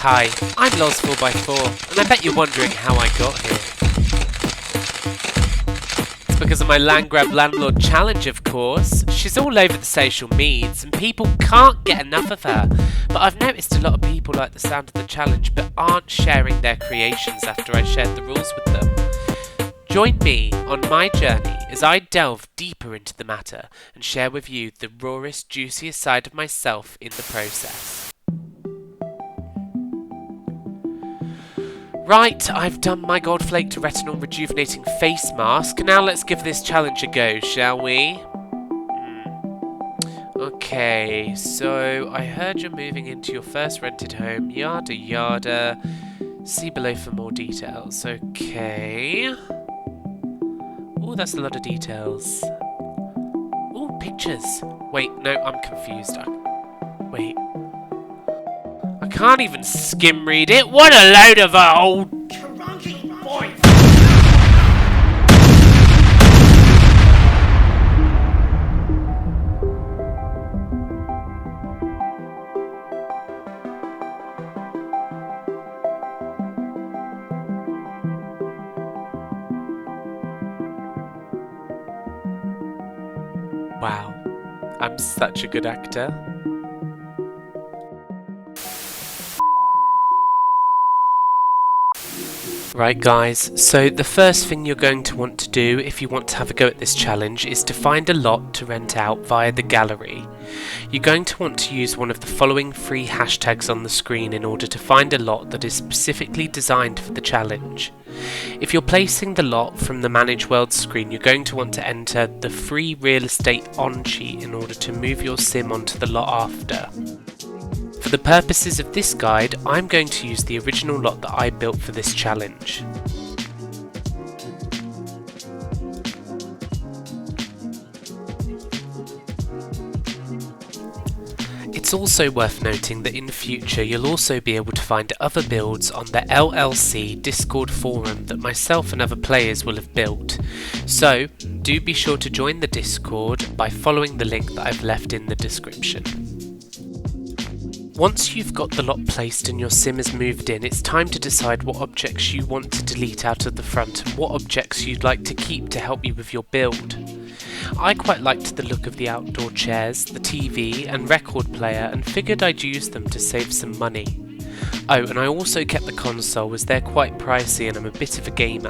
Hi, I'm Loz4x4, and I bet you're wondering how I got here. It's because of my LandGraab Landlord challenge, of course. She's all over the social medias, and people can't get enough of her. But I've noticed a lot of people like the sound of the challenge, but aren't sharing their creations after I shared the rules with them. Join me on my journey as I delve deeper into the matter and share with you the rawest, juiciest side of myself in the process. Right, I've done my gold flake to retinol rejuvenating face mask. Now let's give this challenge a go, shall we? Okay, so I heard you're moving into your first rented home, yada yada. See below for more details. Okay. Oh, that's a lot of details. Oh, pictures. Wait, no, I'm confused. Wait. I can't even skim read it. What a load of old drunky boy. Wow, I'm such a good actor. Right guys, so the first thing you're going to want to do if you want to have a go at this challenge is to find a lot to rent out via the gallery. You're going to want to use one of the following 3 hashtags on the screen in order to find a lot that is specifically designed for the challenge. If you're placing the lot from the Manage World screen, you're going to want to enter the free real estate on sheet in order to move your sim onto the lot after. For the purposes of this guide, I'm going to use the original lot that I built for this challenge. It's also worth noting that in future you'll also be able to find other builds on the LLC Discord forum that myself and other players will have built. So do be sure to join the Discord by following the link that I've left in the description. Once you've got the lot placed and your sim has moved in, it's time to decide what objects you want to delete out of the front and what objects you'd like to keep to help you with your build. I quite liked the look of the outdoor chairs, the TV and record player and figured I'd use them to save some money. Oh, and I also kept the console as they're quite pricey and I'm a bit of a gamer.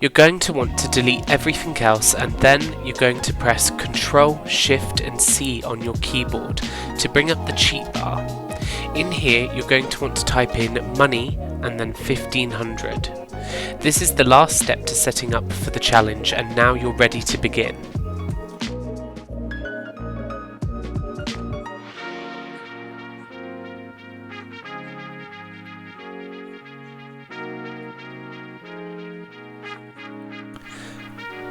You're going to want to delete everything else and then you're going to press Ctrl, Shift and C on your keyboard to bring up the cheat bar. In here you're going to want to type in money and then 1500. This is the last step to setting up for the challenge and now you're ready to begin.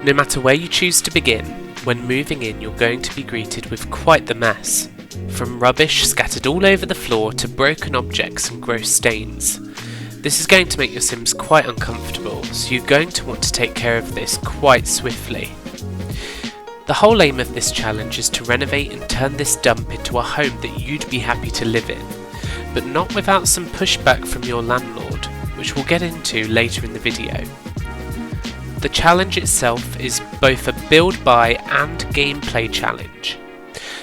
No matter where you choose to begin, when moving in you're going to be greeted with quite the mess. From rubbish scattered all over the floor to broken objects and gross stains. This is going to make your sims quite uncomfortable, so you're going to want to take care of this quite swiftly. The whole aim of this challenge is to renovate and turn this dump into a home that you'd be happy to live in, but not without some pushback from your landlord, which we'll get into later in the video. The challenge itself is both a build by and gameplay challenge.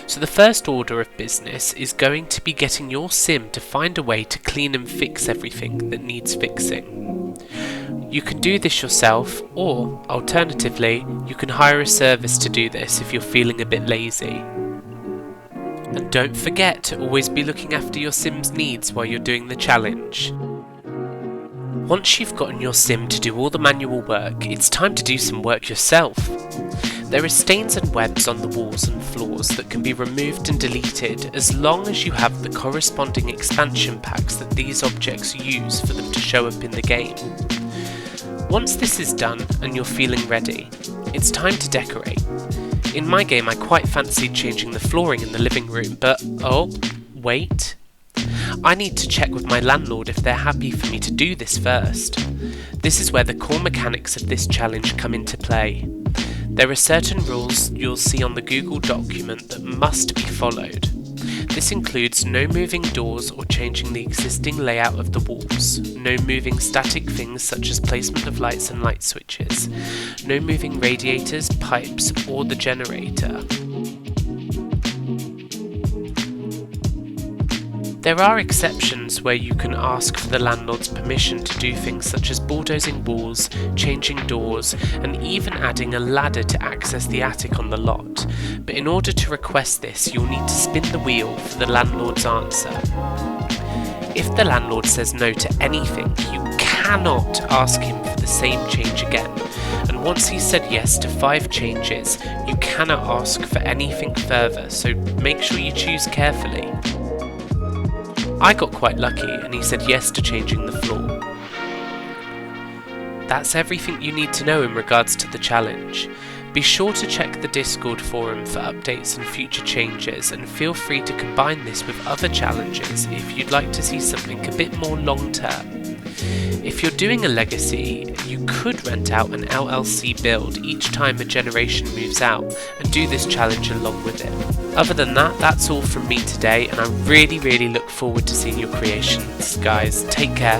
So the first order of business is going to be getting your sim to find a way to clean and fix everything that needs fixing. You can do this yourself, or alternatively, you can hire a service to do this if you're feeling a bit lazy. And don't forget to always be looking after your sim's needs while you're doing the challenge. Once you've gotten your sim to do all the manual work, it's time to do some work yourself. There are stains and webs on the walls and floors that can be removed and deleted as long as you have the corresponding expansion packs that these objects use for them to show up in the game. Once this is done and you're feeling ready, it's time to decorate. In my game I quite fancied changing the flooring in the living room, but oh, wait. I need to check with my landlord if they're happy for me to do this first. This is where the core mechanics of this challenge come into play. There are certain rules you'll see on the Google document that must be followed. This includes no moving doors or changing the existing layout of the walls, no moving static things such as placement of lights and light switches, no moving radiators, pipes, or the generator. There are exceptions where you can ask for the landlord's permission to do things such as bulldozing walls, changing doors, and even adding a ladder to access the attic on the lot. But in order to request this, you'll need to spin the wheel for the landlord's answer. If the landlord says no to anything, you cannot ask him for the same change again. And once he's said yes to 5 changes, you cannot ask for anything further, so make sure you choose carefully. I got quite lucky and he said yes to changing the floor. That's everything you need to know in regards to the challenge. Be sure to check the Discord forum for updates and future changes, and feel free to combine this with other challenges if you'd like to see something a bit more long term. If you're doing a legacy, you could rent out an LLC build each time a generation moves out and do this challenge along with it. Other than that, that's all from me today, and I really look forward to seeing your creations, guys. Take care.